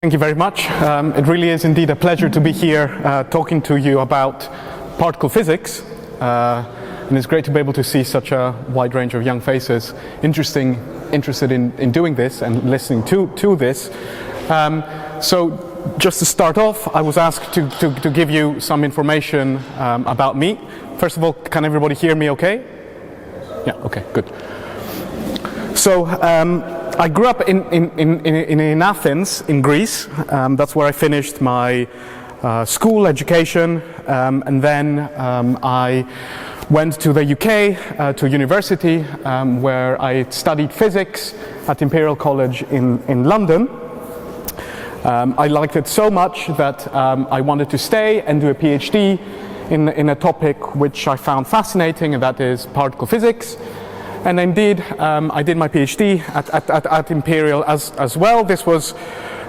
Thank you very much. It really is indeed a pleasure to be here talking to you about particle physics. And it's great to be able to see such a wide range of young faces interested in doing this and listening to this. So just to start off, I was asked to give you some information about me. First of all, can everybody hear me okay? Yeah, okay, good. So I grew up in Athens, in Greece. That's where I finished my school education, and then I went to the UK to university, where I studied physics at Imperial College in London. I liked it so much that I wanted to stay and do a PhD in a topic which I found fascinating, and that is particle physics. And indeed, I did my PhD at Imperial as well. This was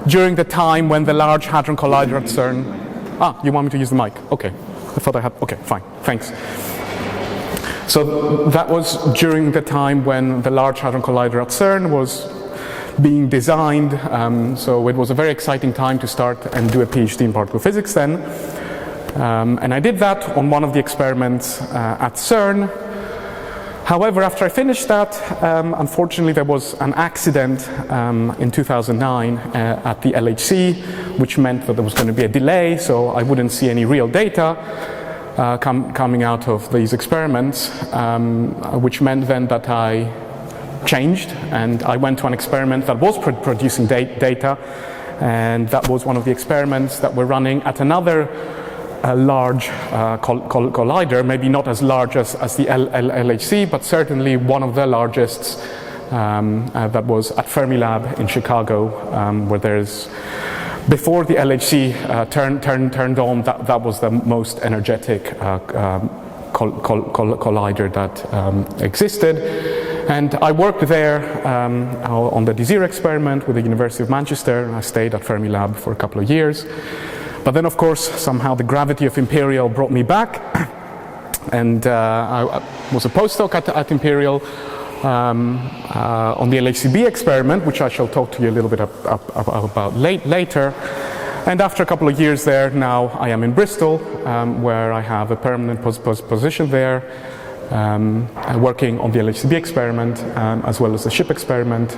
during the time when the Large Hadron Collider at CERN... you want me to use the mic? Okay. I thought I had... Okay, fine. Thanks. So that was during the time when the Large Hadron Collider at CERN was being designed. So it was a very exciting time to start and do a PhD in particle physics then. And I did that on one of the experiments at CERN. However, after I finished that, unfortunately there was an accident in 2009 at the LHC, which meant that there was going to be a delay, so I wouldn't see any real data coming out of these experiments, which meant then that I changed and I went to an experiment that was producing data, and that was one of the experiments that were running at another large collider, maybe not as large as the LHC, but certainly one of the largest, that was at Fermilab in Chicago, where there's, before the LHC turned on, that was the most energetic collider that existed. And I worked there on the DZIR experiment with the University of Manchester. I stayed at Fermilab for a couple of years. But then, of course, somehow the gravity of Imperial brought me back, and I was a postdoc at Imperial on the LHCb experiment, which I shall talk to you a little bit about later. And after a couple of years there, now I am in Bristol, where I have a permanent position there, working on the LHCb experiment, as well as the ship experiment,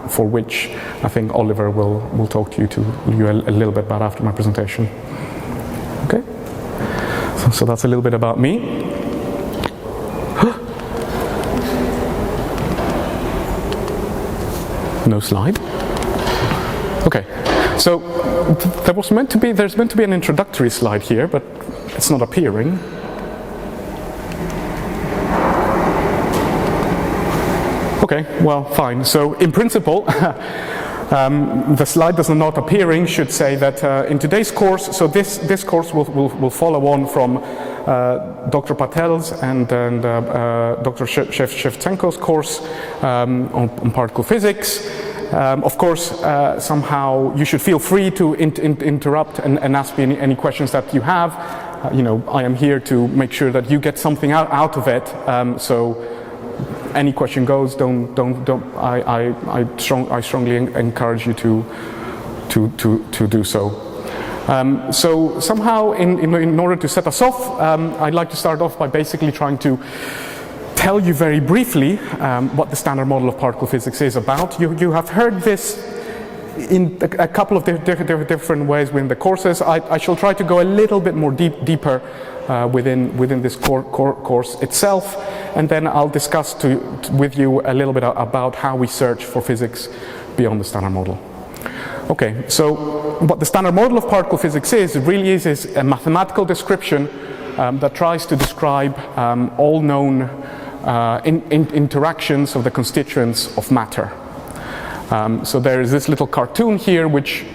for which I think Oliver will talk to you a little bit about after my presentation. Okay, so that's a little bit about me. No slide. Okay, so there's meant to be an introductory slide here, but it's not appearing. Okay, well, fine. So in principle, the slide that's not appearing should say that in today's course, so this course will follow on from Dr. Patel's and Dr. Shevchenko's course on particle physics. Of course, somehow you should feel free to interrupt and ask me any questions that you have. I am here to make sure that you get something out of it. So any question goes. I strongly encourage you to do so. So somehow, in order to set us off, I'd like to start off by basically trying to tell you very briefly what the standard model of particle physics is about. You have heard this in a couple of different ways within the courses. I shall try to go a little bit more deeper within this course itself, and then I'll discuss with you a little bit about how we search for physics beyond the standard model. Okay, so what the standard model of particle physics is a mathematical description that tries to describe all known interactions of the constituents of matter. So there is this little cartoon here which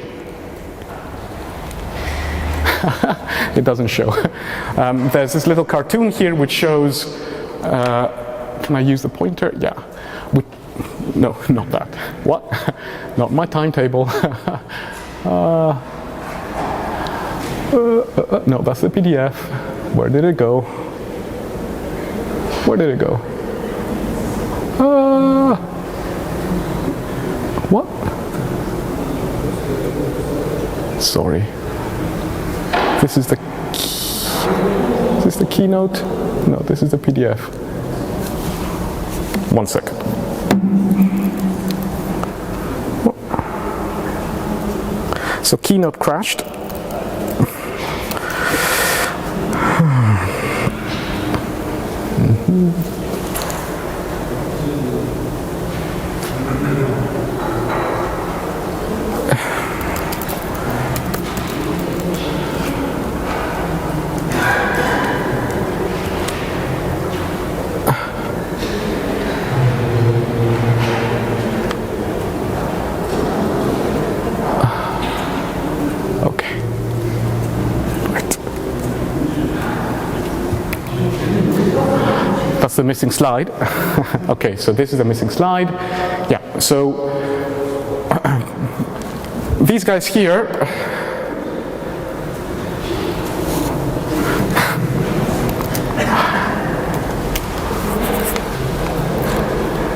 it doesn't show. There's this little cartoon here which shows, can I use the pointer? Yeah. No, not that. What? Not my timetable. No, that's the PDF. Where did it go? Where did it go? What? Sorry. This is the is this the keynote? No, this is the PDF. 1 second. So keynote crashed. The missing slide. Okay, so this is the missing slide. Yeah, so these guys here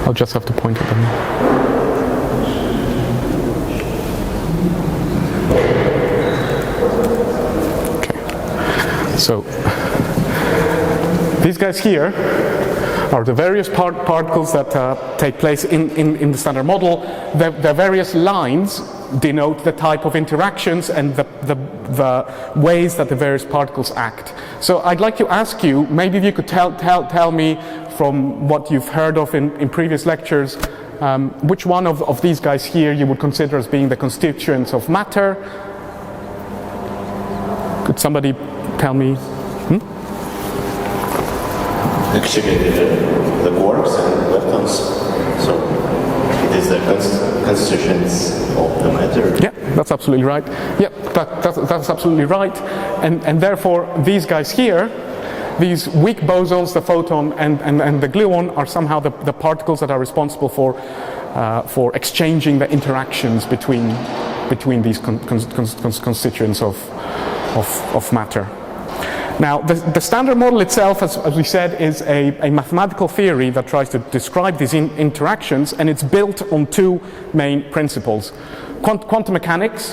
I'll just have to point at them. Okay, so these guys here are the various particles that take place in the standard model. The various lines denote the type of interactions and the ways that the various particles act. So I'd like to ask you, maybe if you could tell me from what you've heard of in previous lectures, which one of these guys here you would consider as being the constituents of matter? Could somebody tell me? Actually, the quarks and leptons, so it is the constituents of the matter. Yeah, that's absolutely right. Yeah, that's absolutely right. And therefore, these guys here, these weak bosons, the photon and the gluon, are somehow the particles that are responsible for exchanging the interactions between these constituents of matter. Now, the standard model itself, as we said, is a mathematical theory that tries to describe these interactions, and it's built on two main principles. Quantum mechanics,